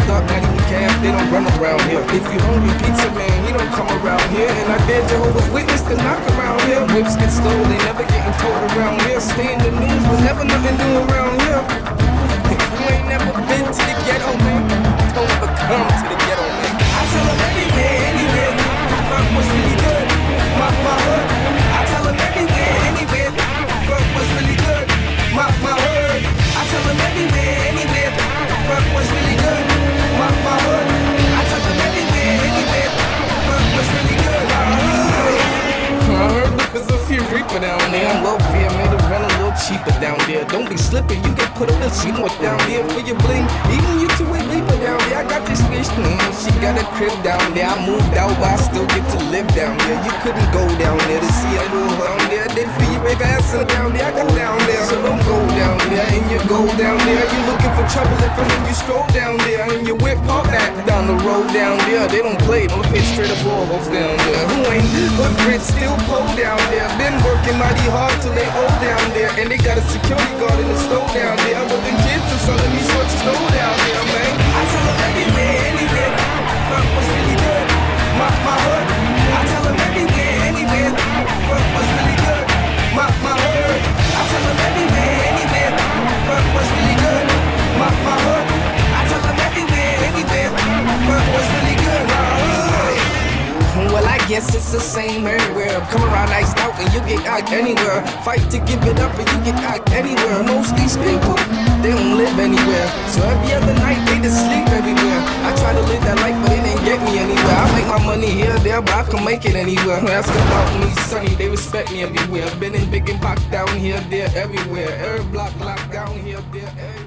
dark, not even calf, they don't run around here. If you hungry pizza man, he don't come around here. And I dare Jehovah's Witness to knock around here. Whips get stolen, never getting told around here. Stay in the news, but never nothing new around here. If you ain't never been to the ghetto, man, don't ever come to the ghetto, man. I tell them everywhere, anywhere, fuck what's really good, my hood. I tell them everywhere, anywhere, fuck what's really good, my word. I tell them everywhere, anywhere, fuck what's really good, my hood. I tell them everywhere, anywhere, fuck what's really good, my hood. I heard there's a few reaper down there. Welfare made it run a little cheaper down there. Don't be slipping, you can put a little sheet more down there for your bling. Even you two ain't reaper down there. I got this bitch, she got a crib down there. I moved out, but I still get to live down there. You couldn't go down there to see I do down there. I did for you, make ass down there. I got down there, so don't go down there. And you go down there, you looking for trouble if I'm in you stroll down there. And you whip park back down the road down there. They don't play, don't fit straight up all hoes down there. Who ain't but Brit still pull down there. Been working mighty hard till they old down there. And they got a security guard in the store down there. But the kids are selling me sorts of store down there, man. I tell them everywhere, anywhere, fuck what's really good, my hood. I tell them everywhere, anywhere, fuck what's really good, my word. I tell them everywhere, anywhere, fuck what's really good, my hood. I tell them everywhere, anywhere, fuck what's really good, my hood. Well, I guess it's the same everywhere. Come around iced out and you get out anywhere. Fight to give it up and you get out anywhere. Most these people, they don't live anywhere. So every other night they just sleep everywhere. I try to live that life but it didn't get me anywhere. I make my money here, there, but I can make it anywhere. Ask about me, Sunny, they respect me everywhere. Been in big and pop down here, there, everywhere. Every block locked down here, there, everywhere.